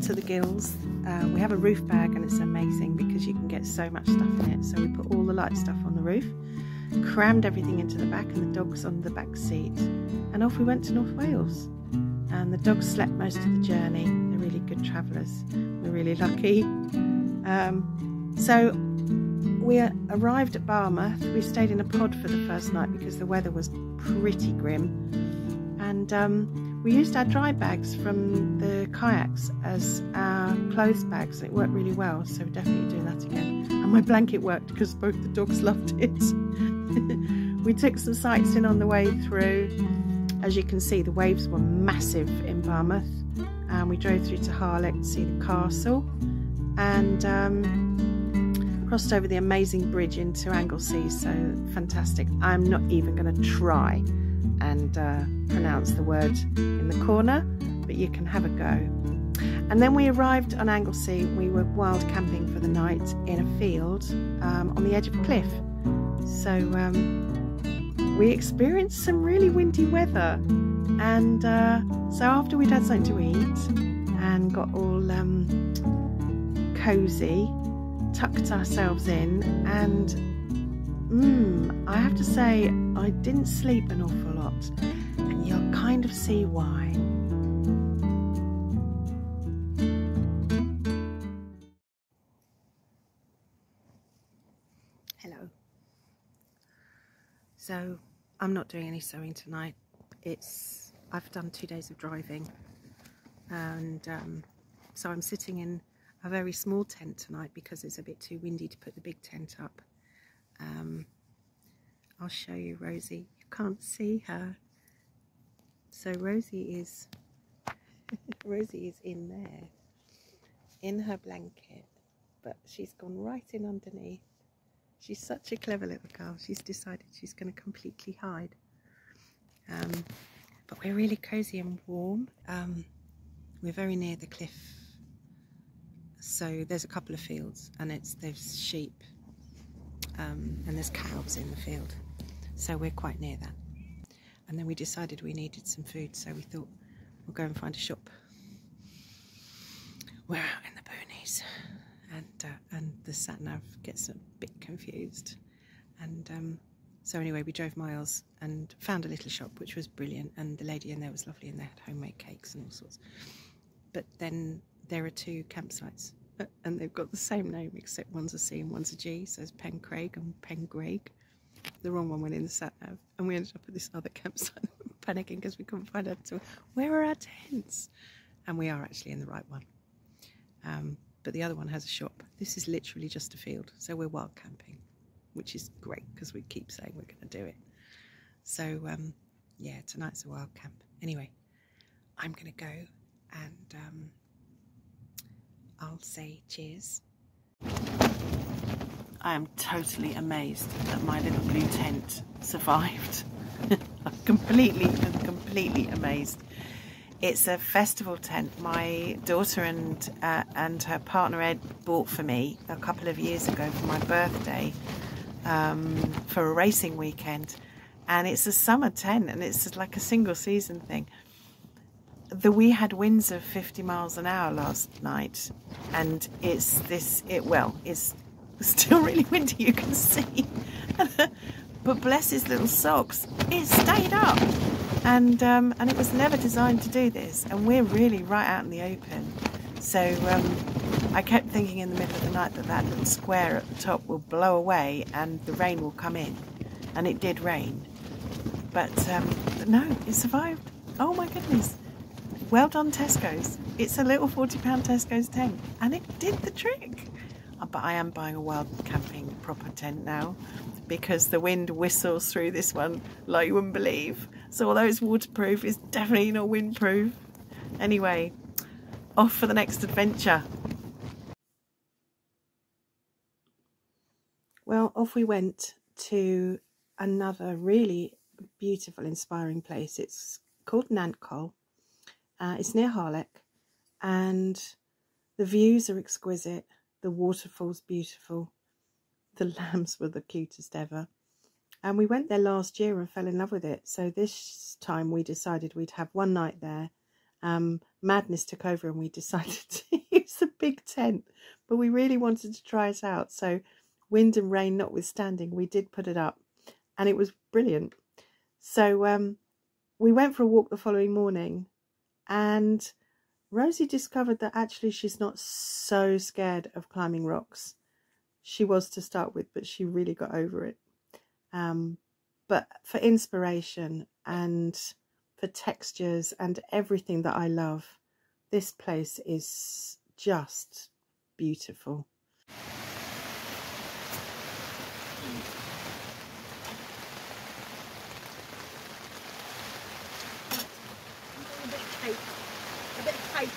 to the gills. We have a roof bag and it's amazing because you can get so much stuff in it. So we put all the light stuff on the roof, crammed everything into the back and the dogs on the back seat, and off we went to North Wales. And the dogs slept most of the journey. They're really good travellers. We're really lucky. So we arrived at Barmouth. We stayed in a pod for the first night because the weather was pretty grim. And we used our dry bags from the kayaks as our clothes bags. It worked really well, so we're definitely doing that again. And my blanket worked because both the dogs loved it. We took some sights in on the way through. As you can see, the waves were massive in Barmouth. And we drove through to Harlech to see the castle. And crossed over the amazing bridge into Anglesey, so fantastic. I'm not even going to try and pronounce the word in the corner, but you can have a go. And then we arrived on Anglesey. We were wild camping for the night in a field on the edge of a cliff. So we experienced some really windy weather, and so after we'd had something to eat and got all cozy, tucked ourselves in, and I have to say I didn't sleep an awful lot, and you'll kind of see why. Hello. So I'm not doing any sewing tonight. I've done 2 days of driving, and so I'm sitting in a very small tent tonight because it's a bit too windy to put the big tent up. I'll show you Rosie. You can't see her. So Rosie is Rosie is in there in her blanket, but she's gone right in underneath. She's such a clever little girl. She's decided she's going to completely hide. But we're really cozy and warm. We're very near the cliff. So there's a couple of fields, and there's sheep, and there's cows in the field. So we're quite near that. And then we decided we needed some food, so we thought we'll go and find a shop. We're out in the boonies, and the sat-nav gets a bit confused. And so anyway, we drove miles and found a little shop, which was brilliant, and the lady in there was lovely, and they had homemade cakes and all sorts. But then there are 2 campsites, and they've got the same name, except one's a C and one's a G, so it's Pencraig and Pengraig. The wrong one went in the sat-nav, and we ended up at this other campsite panicking because we couldn't find out where are our tents. And we are actually in the right one, but the other one has a shop. This is literally just a field, so we're wild camping, which is great because we keep saying we're going to do it. So yeah, tonight's a wild camp. Anyway, I'm going to go, and I'll say cheers. I am totally amazed that my little blue tent survived. I'm completely amazed. It's a festival tent my daughter and her partner Ed bought for me a couple of years ago for my birthday, for a racing weekend, and it's a summer tent, and it's like a single season thing. We had winds of 50 miles an hour last night, and it's still really windy, you can see. But bless his little socks, it stayed up, and it was never designed to do this, and we're really right out in the open. So I kept thinking in the middle of the night that little square at the top will blow away and the rain will come in, and it did rain, but no, it survived. Oh my goodness, well done Tesco's. It's a little £40 Tesco's tent, and it did the trick. But I am buying a wild camping proper tent now, because the wind whistles through this one like you wouldn't believe. So although it's waterproof, it's definitely not windproof. Anyway, off for the next adventure. Well, off we went to another really beautiful, inspiring place. It's called Nantcol. It's near Harlech, and the views are exquisite. The waterfall's beautiful. The lambs were the cutest ever. And we went there last year and fell in love with it. So this time we decided we'd have one night there madness took over and we decided to use the big tent, but we really wanted to try it out. So wind and rain notwithstanding, we did put it up and it was brilliant. So we went for a walk the following morning and Rosie discovered that actually she's not so scared of climbing rocks. She was to start with, but she really got over it. But for inspiration and for textures and everything that I love, this place is just beautiful. A bit of cake. A bit of cake.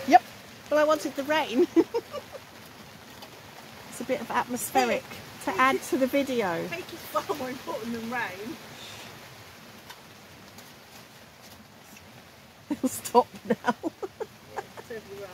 Yep. Well, I wanted the rain. It's a bit of atmospheric to add to the video. Cake is far more important than rain. It'll stop now. Yeah, totally right.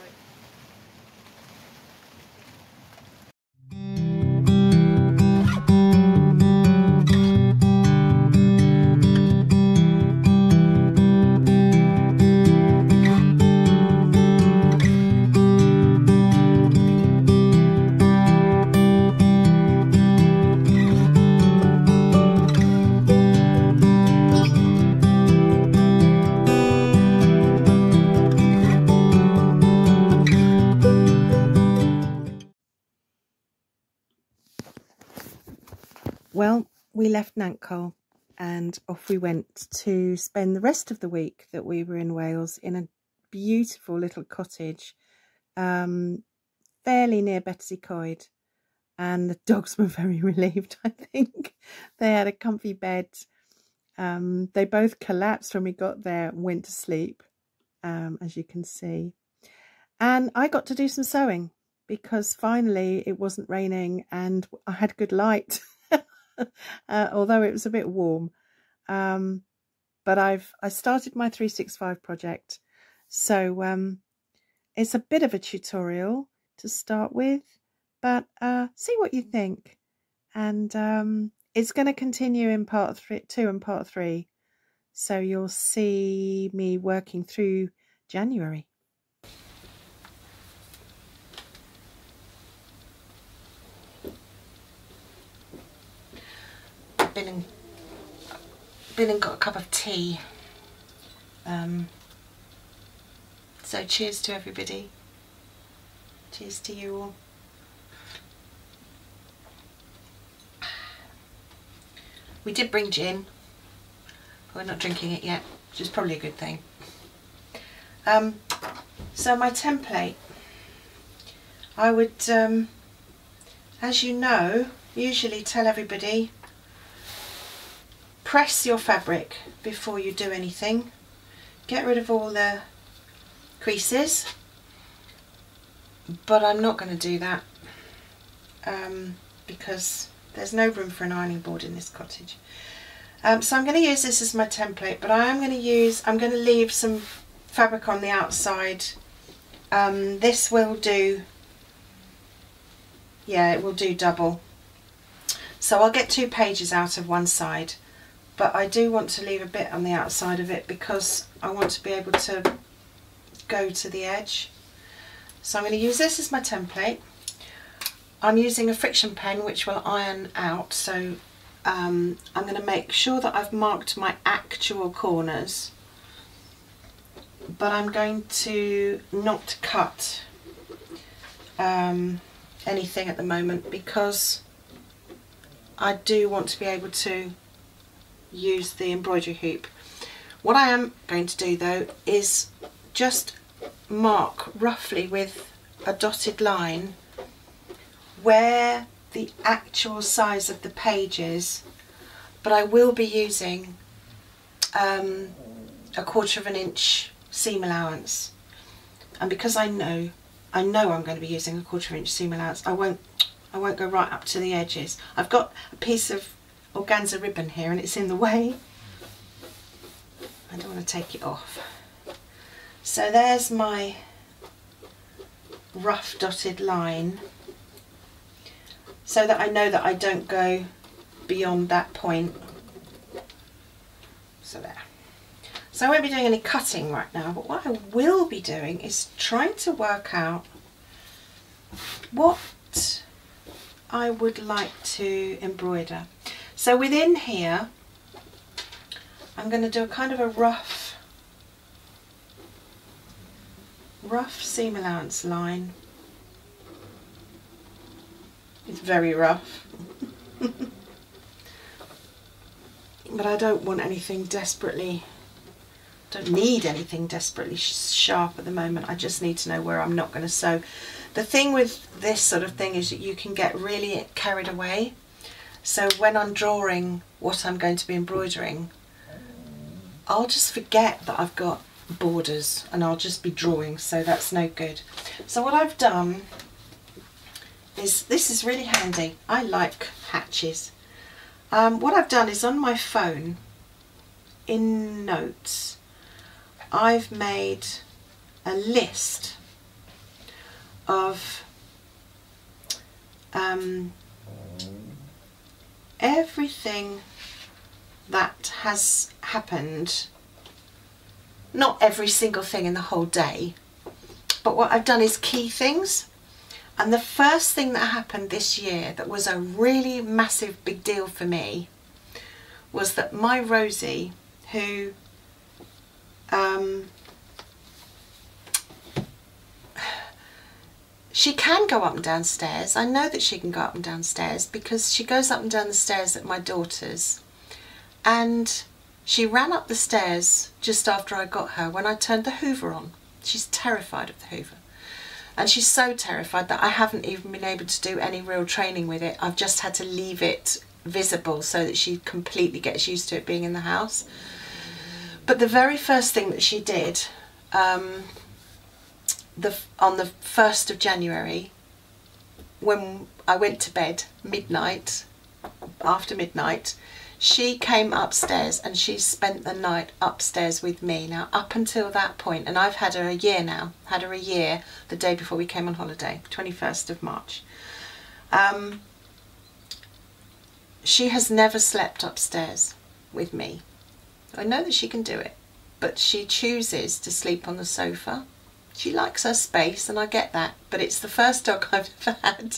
Well, we left Nantcol and off we went to spend the rest of the week that we were in Wales in a beautiful little cottage fairly near Betsy Coed, and the dogs were very relieved. I think they had a comfy bed. They both collapsed when we got there and went to sleep, as you can see, and I got to do some sewing because finally it wasn't raining and I had good light. Although it was a bit warm, but I started my 365 project, so it's a bit of a tutorial to start with, but see what you think, and it's going to continue in part 2 and part 3, so you'll see me working through January. Been and got a cup of tea. So cheers to everybody. Cheers to you all. We did bring gin. We're not drinking it yet, which is probably a good thing. So my template, I would, as you know, usually tell everybody, press your fabric before you do anything. Get rid of all the creases, but I'm not going to do that because there's no room for an ironing board in this cottage. So I'm going to use this as my template, but I'm going to leave some fabric on the outside. This will do, yeah, it will do double. So I'll get 2 pages out of one side. But I do want to leave a bit on the outside of it because I want to be able to go to the edge. So I'm going to use this as my template. I'm using a friction pen which will iron out, so I'm going to make sure that I've marked my actual corners, but I'm going to not cut anything at the moment because I do want to be able to use the embroidery hoop. What I am going to do though is just mark roughly with a dotted line where the actual size of the page is, but I will be using a 1/4 of an inch seam allowance, and because I know I'm going to be using a 1/4 inch seam allowance, I won't go right up to the edges. I've got a piece of organza ribbon here and it's in the way. I don't want to take it off. So there's my rough dotted line, so that I know that I don't go beyond that point. So there. So I won't be doing any cutting right now, but what I will be doing is trying to work out what I would like to embroider. So within here, I'm going to do a kind of a rough seam allowance line. It's very rough. But I don't want anything desperately, don't need anything desperately sharp at the moment. I just need to know where I'm not going to sew. The thing with this sort of thing is that you can get really carried away. So when I'm drawing what I'm going to be embroidering, I'll just forget that I've got borders and I'll just be drawing, so that's no good. So what I've done is, this is really handy. I like hatches. What I've done is on my phone, in notes, I've made a list of everything that has happened, not every single thing in the whole day, but what I've done is key things. And the first thing that happened this year that was a really massive big deal for me was that my Rosie, who she can go up and down stairs. I know that she can go up and down stairs because she goes up and down the stairs at my daughter's, and she ran up the stairs just after I got her when I turned the Hoover on. She's terrified of the Hoover. And she's so terrified that I haven't even been able to do any real training with it. I've just had to leave it visible so that she completely gets used to it being in the house. But the very first thing that she did on the 1st of January, when I went to bed after midnight, she came upstairs and she spent the night upstairs with me. Now, up until that point, and I've had her a year now, had her a year the day before we came on holiday, 21st of March. She has never slept upstairs with me. I know that she can do it, but she chooses to sleep on the sofa. She likes her space, and I get that, but it's the first dog I've ever had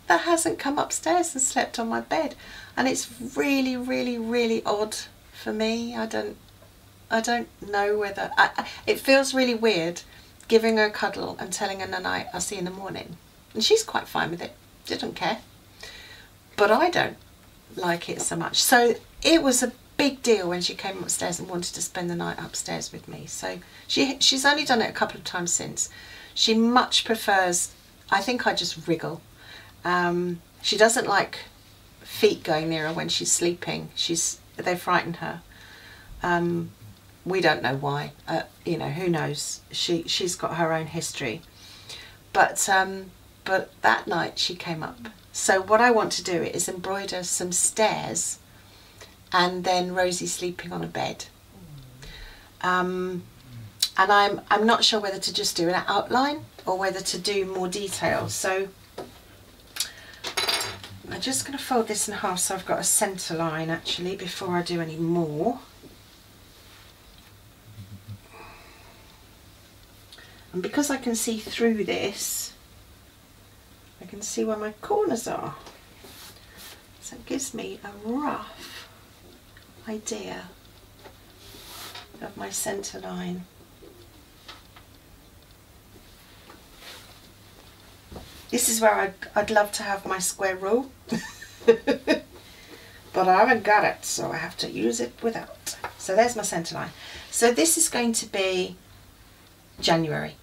that hasn't come upstairs and slept on my bed. And it's really, really, really odd for me. I don't know whether... it feels really weird giving her a cuddle and telling her night, I'll see you in the morning. And she's quite fine with it. She doesn't care. But I don't like it so much. So it was a big deal when she came upstairs and wanted to spend the night upstairs with me. So she's only done it a couple of times since. She much prefers... I think I just wriggle. She doesn't like feet going near her when she's sleeping. They frighten her. We don't know why. You know, who knows? She's got her own history. But that night she came up. So what I want to do is embroider some stairs and then Rosie sleeping on a bed. And I'm not sure whether to just do an outline or whether to do more detail. So I'm just going to fold this in half so I've got a centre line actually before I do any more. And because I can see through this, I can see where my corners are. So it gives me a rough idea of my centre line. This is where I'd love to have my square rule, but I haven't got it, so I have to use it without. So there's my centre line. So this is going to be January.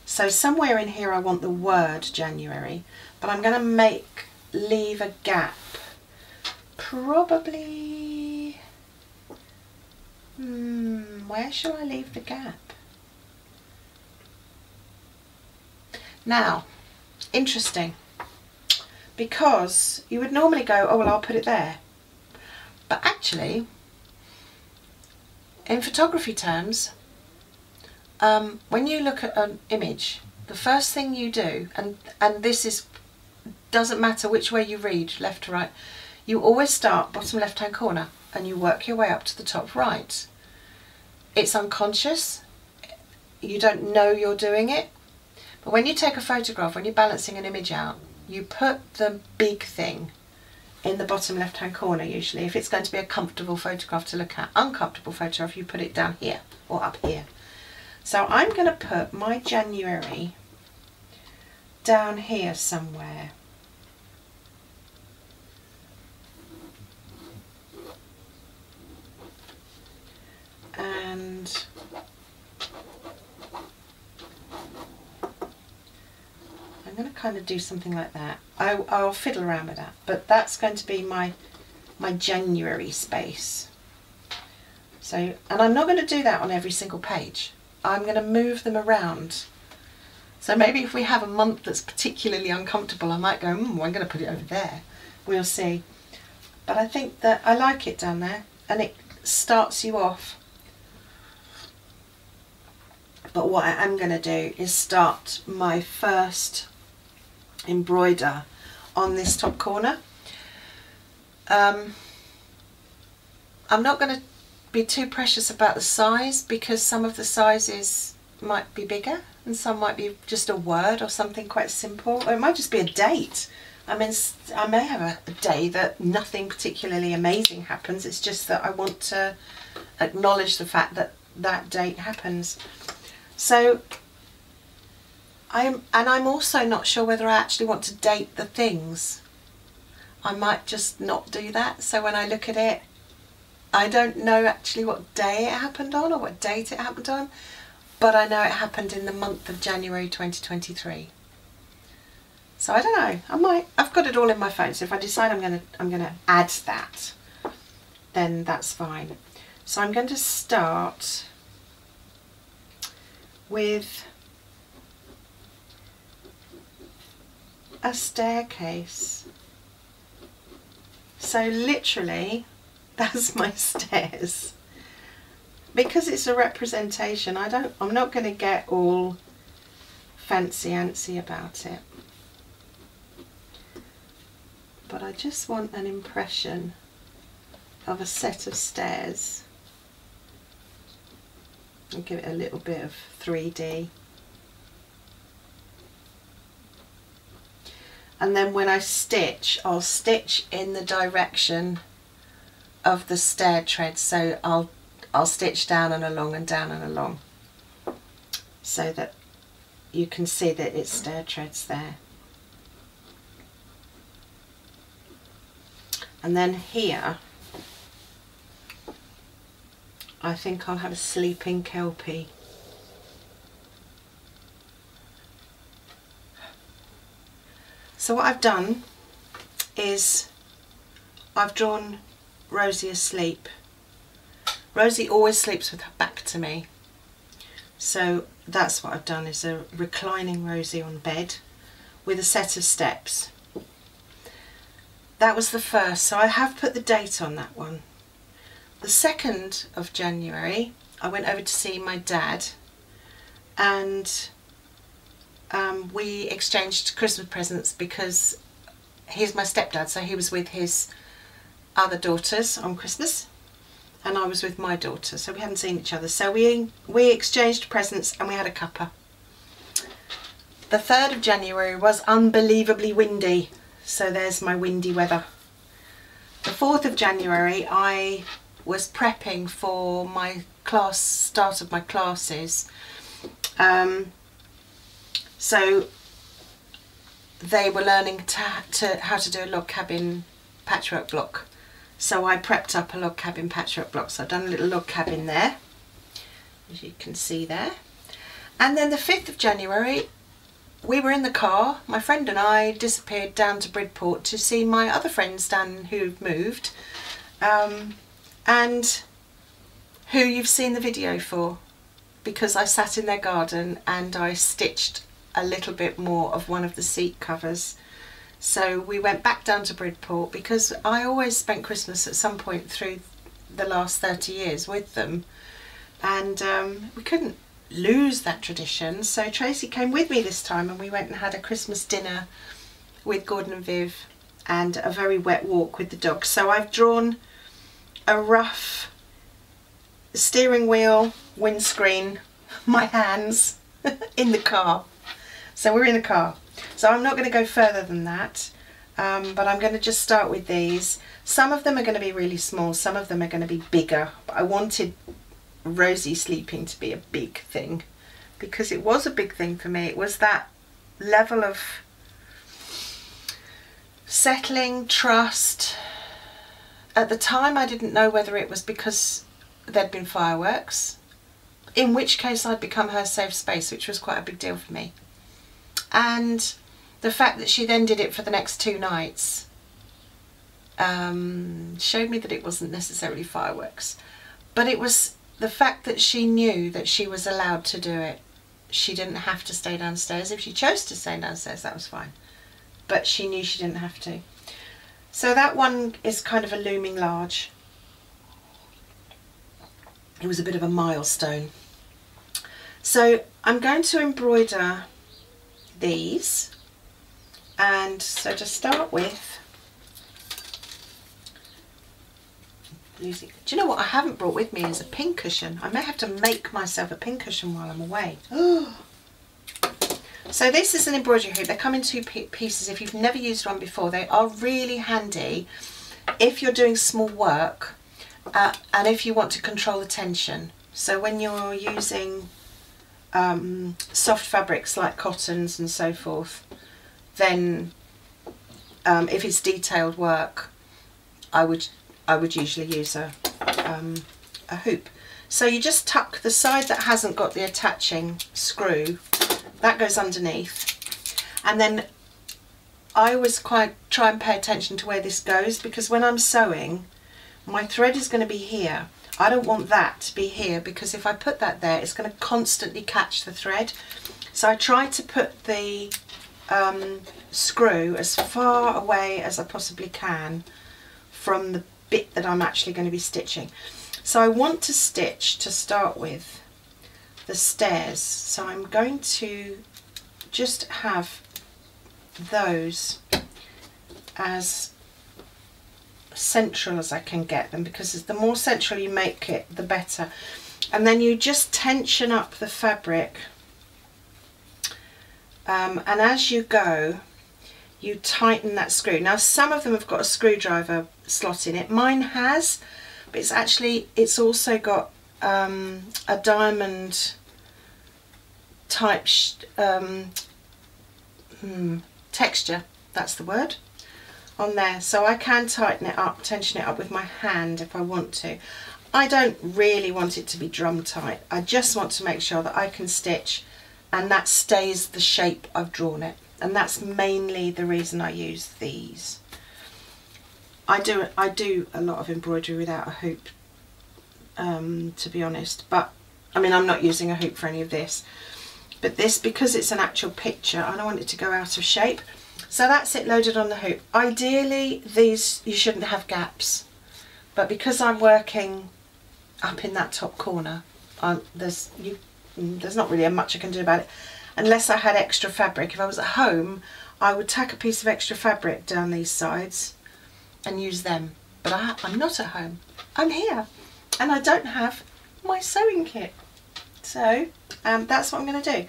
So somewhere in here I want the word January, but I'm going to leave a gap. Probably, where shall I leave the gap? Now, interesting, because you would normally go, oh well, I'll put it there. But actually, in photography terms, when you look at an image, the first thing you do, and this doesn't matter which way you read, left to right, you always start bottom left hand corner and you work your way up to the top right. It's unconscious, you don't know you're doing it, but when you take a photograph, when you're balancing an image out, you put the big thing in the bottom left hand corner usually, if it's going to be a comfortable photograph to look at. Uncomfortable photograph, you put it down here or up here. So I'm going to put my January down here somewhere. And I'm going to kind of do something like that. I'll fiddle around with that, but that's going to be my January space. So, and I'm not going to do that on every single page. I'm going to move them around. So maybe if we have a month that's particularly uncomfortable, I might go, I'm going to put it over there. We'll see. But I think that I like it down there, and it starts you off. But what I am going to do is start my first embroider on this top corner. I'm not going to be too precious about the size, because some of the sizes might be bigger and some might be just a word or something quite simple, or it might just be a date. I mean, I may have a day that nothing particularly amazing happens, it's just that I want to acknowledge the fact that that date happens. So I'm also not sure whether I actually want to date the things. I might just not do that, so when I look at it, I don't know actually what day it happened on or what date it happened on, but I know it happened in the month of January 2023. So I don't know, I've got it all in my phone, so if I decide I'm gonna add that, then that's fine. So I'm going to start with a staircase. So literally that's my stairs. Because it's a representation, I'm not going to get all fancy-antsy about it. But I just want an impression of a set of stairs. I'll give it a little bit of 3D. And then when I stitch, I'll stitch in the direction of the stair tread. So I'll stitch down and along and down and along, so that you can see that it's stair treads there. And then here, I think I'll have a sleeping kelpie. So what I've done is I've drawn Rosie asleep. Rosie always sleeps with her back to me. So that's what I've done, is a reclining Rosie on bed with a set of steps. That was the first, so I have put the date on that one. The 2nd of January, I went over to see my dad, and we exchanged Christmas presents, because he's my stepdad, so he was with his other daughters on Christmas and I was with my daughter, so we hadn't seen each other. So we exchanged presents and we had a cuppa. The 3rd of January was unbelievably windy, so there's my windy weather. The 4th of January I was prepping for my start of my classes. So they were learning how to do a log cabin patchwork block. So I prepped up a log cabin patchwork block. So I've done a little log cabin there, as you can see there. And then the 5th of January, we were in the car, my friend and I disappeared down to Bridport to see my other friends down who've moved, and who you've seen the video for, because I sat in their garden and I stitched a little bit more of one of the seat covers. So we went back down to Bridport, because I always spent Christmas at some point through the last 30 years with them, and we couldn't lose that tradition. So Tracy came with me this time and we went and had a Christmas dinner with Gordon and Viv and a very wet walk with the dog. So I've drawn a rough steering wheel, windscreen, my hands in the car. So we're in a car. So I'm not going to go further than that, but I'm going to just start with these. Some of them are going to be really small, some of them are going to be bigger. But I wanted Rosie sleeping to be a big thing, because it was a big thing for me. It was that level of settling, trust. At the time I didn't know whether it was because there'd been fireworks, in which case I'd become her safe space, which was quite a big deal for me. And the fact that she then did it for the next 2 nights showed me that it wasn't necessarily fireworks, but it was the fact that she knew that she was allowed to do it. She didn't have to stay downstairs. If she chose to stay downstairs, that was fine, but she knew she didn't have to. So that one is kind of a looming large. It was a bit of a milestone. So I'm going to embroider these, and so to start with, do you know what I haven't brought with me is a pin cushion. I may have to make myself a pin cushion while I'm away. So this is an embroidery hoop. They come in 2 pieces. If you've never used one before, they are really handy if you're doing small work and if you want to control the tension. So when you're using soft fabrics like cottons and so forth, then if it's detailed work, I would usually use a hoop. So you just tuck the side that hasn't got the attaching screw, that goes underneath, and then I always try and pay attention to where this goes, because when I'm sewing, my thread is going to be here. I don't want that to be here, because if I put that there, it's going to constantly catch the thread. So I try to put the screw as far away as I possibly can from the bit that I'm actually going to be stitching. So I want to stitch, to start with, the stairs. So I'm going to just have those as central as I can get them, because the more central you make it, the better. And then you just tension up the fabric, and as you go you tighten that screw. Now some of them have got a screwdriver slot in it. Mine has, but it's also got a diamond type texture, that's the word, on there, so I can tighten it up, tension it up with my hand if I want to. I don't really want it to be drum tight. I just want to make sure that I can stitch and that stays the shape I've drawn it, and that's mainly the reason I use these. I do a lot of embroidery without a hoop, to be honest, but I mean I'm not using a hoop for any of this, but this, because it's an actual picture, I don't want it to go out of shape. So that's it loaded on the hoop. Ideally these, you shouldn't have gaps, but because I'm working up in that top corner, there's not really much I can do about it unless I had extra fabric. If I was at home, I would tack a piece of extra fabric down these sides and use them, but I'm not at home, I'm here, and I don't have my sewing kit. So that's what I'm going to do.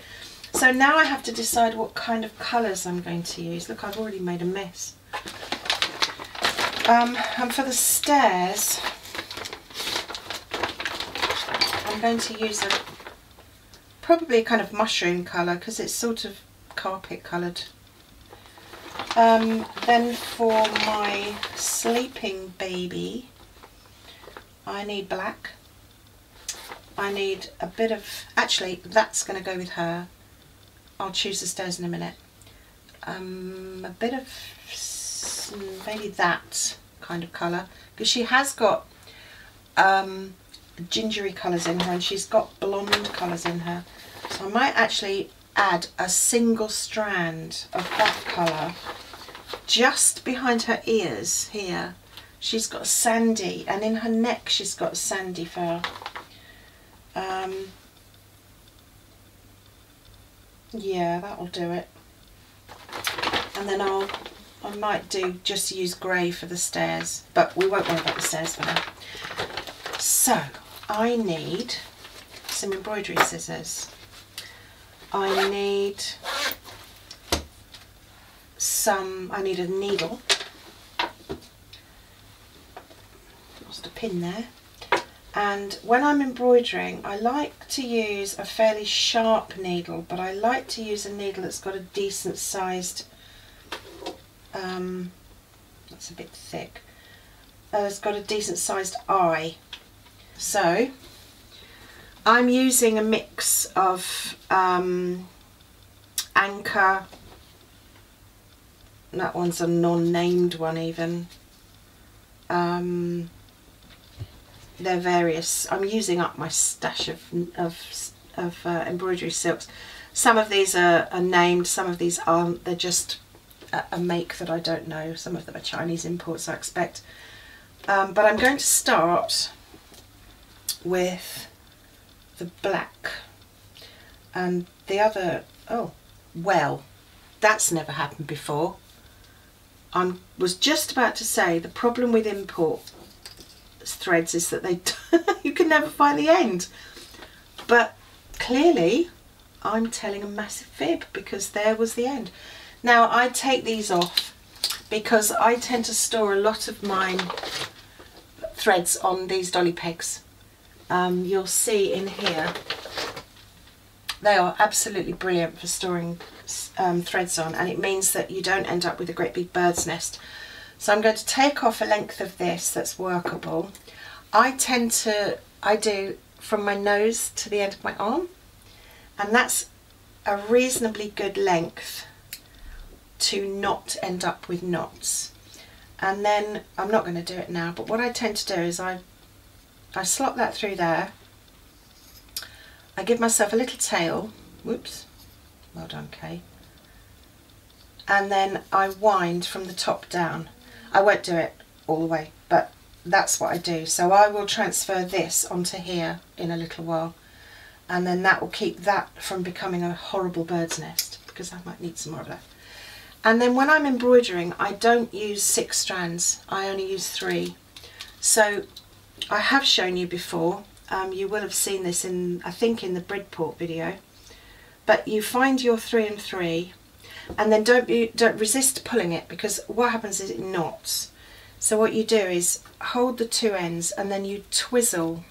So now I have to decide what kind of colours I'm going to use. Look, I've already made a mess. And for the stairs, I'm going to use probably a kind of mushroom colour, because it's sort of carpet coloured. Then for my sleeping baby, I need black. I need a bit of, actually that's going to go with her. I'll choose the stairs in a minute. A bit of maybe that kind of colour, because she has got gingery colours in her and she's got blonde colours in her. So I might actually add a single strand of that colour just behind her ears here. She's got a sandy, and in her neck she's got a sandy fur. Yeah, that'll do it. And then I'll I might just use grey for the stairs, but we won't worry about the stairs for now. So I need some embroidery scissors. I need a needle. Lost a pin there. And when I'm embroidering, I like to use a fairly sharp needle, but I like to use a needle that's got a decent sized, that's a bit thick, it's got a decent sized eye. So I'm using a mix of Anchor, that one's a non-named one even, they're various. I'm using up my stash of embroidery silks. Some of these are named, some of these aren't. They're just a make that I don't know. Some of them are Chinese imports, I expect. But I'm going to start with the black. And the other, oh, well, that's never happened before. I was just about to say the problem with import threads is that you can never find the end, but clearly I'm telling a massive fib, because there was the end. Now I take these off because I tend to store a lot of my threads on these dolly pegs. You'll see in here they are absolutely brilliant for storing threads on, and it means that you don't end up with a great big bird's nest. So I'm going to take off a length of this that's workable. I do from my nose to the end of my arm, and that's a reasonably good length to not end up with knots. And then, I'm not going to do it now, but what I tend to do is I slot that through there. I give myself a little tail, whoops, well done Kay, and then I wind from the top down. I won't do it all the way, but that's what I do. So I will transfer this onto here in a little while, and then that will keep that from becoming a horrible bird's nest, because I might need some more of that. And then when I'm embroidering, I don't use 6 strands, I only use 3. So I have shown you before, you will have seen this in, I think, in the Bridport video, but you find your 3 and 3, and then don't resist pulling it, because what happens is it knots. So what you do is hold the 2 ends and then you twizzle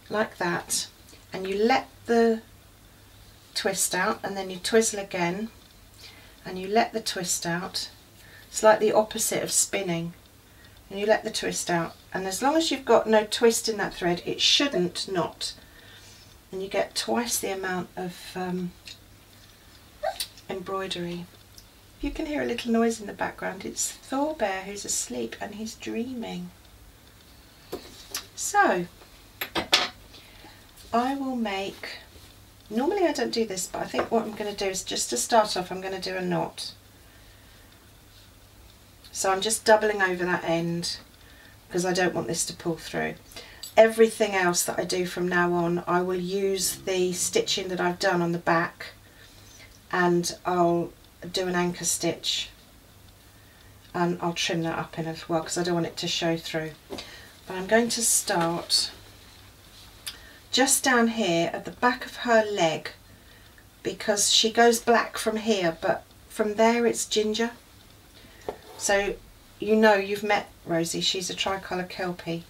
like that, and you let the twist out, and then you twizzle again and you let the twist out. It's like the opposite of spinning, and you let the twist out, and as long as you've got no twist in that thread, it shouldn't knot, and you get twice the amount of embroidery. You can hear a little noise in the background. It's Thor Bear, who's asleep and he's dreaming. So I will make, normally I don't do this, but I think what I'm going to do is, just to start off, I'm going to do a knot. So I'm just doubling over that end because I don't want this to pull through. Everything else that I do from now on, I will use the stitching that I've done on the back, and I'll do an anchor stitch, and I'll trim that up in as well because I don't want it to show through. But I'm going to start just down here at the back of her leg, because she goes black from here, but from there it's ginger. So you know, you've met Rosie, she's a tricolour kelpie.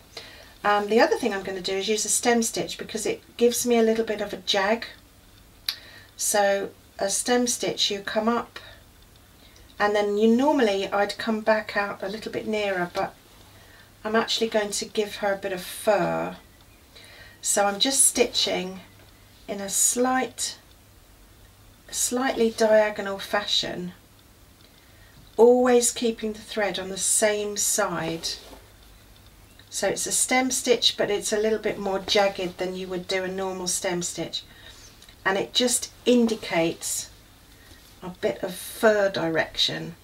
The other thing I'm going to do is use a stem stitch, because it gives me a little bit of a jag. So a stem stitch, you come up, and then you normally I'd come back out a little bit nearer, but I'm actually going to give her a bit of fur. So I'm just stitching in a slightly diagonal fashion, always keeping the thread on the same side. So it's a stem stitch, but it's a little bit more jagged than you would do a normal stem stitch, and it just indicates a bit of fur direction.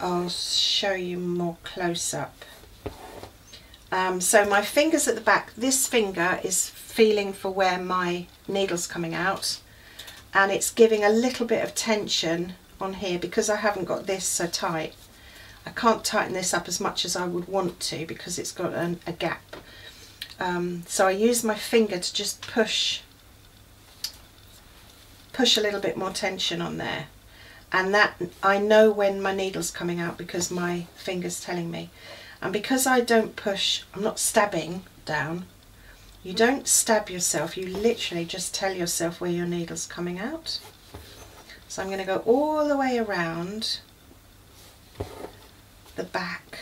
I'll show you more close up. So my fingers at the back, this finger is feeling for where my needle's coming out, and it's giving a little bit of tension on here because I haven't got this so tight. I can't tighten this up as much as I would want to because it's got a gap. So I use my finger to just push a little bit more tension on there, and that I know when my needle's coming out because my finger's telling me. And because I don't push, I'm not stabbing down. You don't stab yourself, you literally just tell yourself where your needle's coming out. So I'm going to go all the way around the back.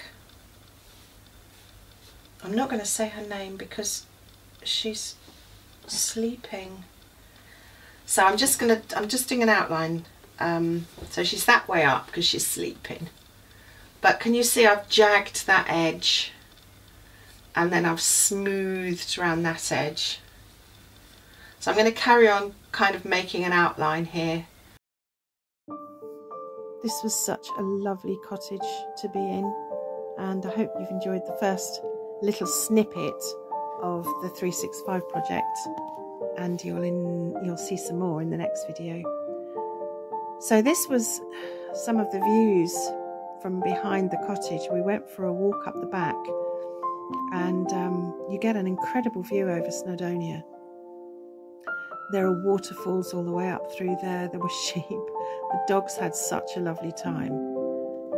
I'm not going to say her name because she's sleeping. So I'm just doing an outline. So she's that way up because she's sleeping. But can you see I've jagged that edge and then I've smoothed around that edge. So I'm going to carry on kind of making an outline here. This was such a lovely cottage to be in, and I hope you've enjoyed the first little snippet of the 365 project, and you'll see some more in the next video. So this was some of the views from behind the cottage. We went for a walk up the back, and you get an incredible view over Snowdonia. There are waterfalls all the way up through there. There were sheep. The dogs had such a lovely time,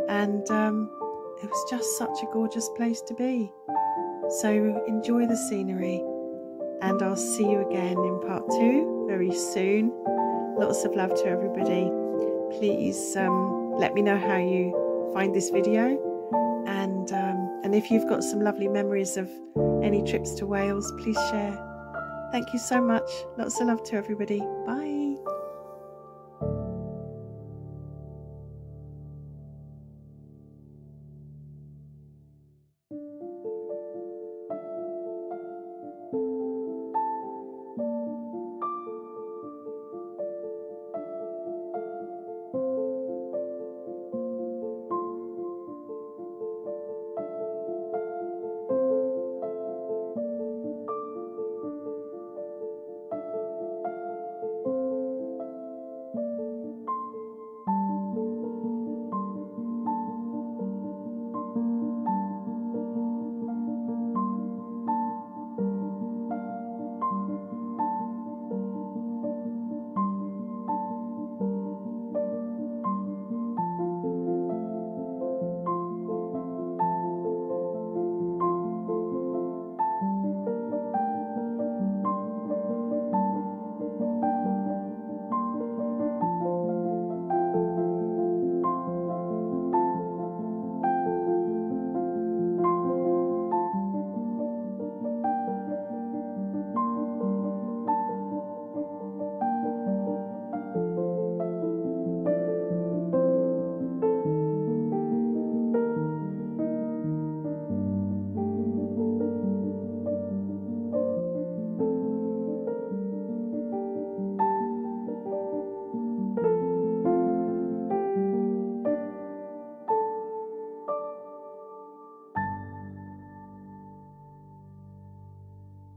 and it was just such a gorgeous place to be. So enjoy the scenery, and I'll see you again in part 2 very soon. Lots of love to everybody. Please let me know how you find this video, and if you've got some lovely memories of any trips to Wales, please share. Thank you so much. Lots of love to everybody. Bye.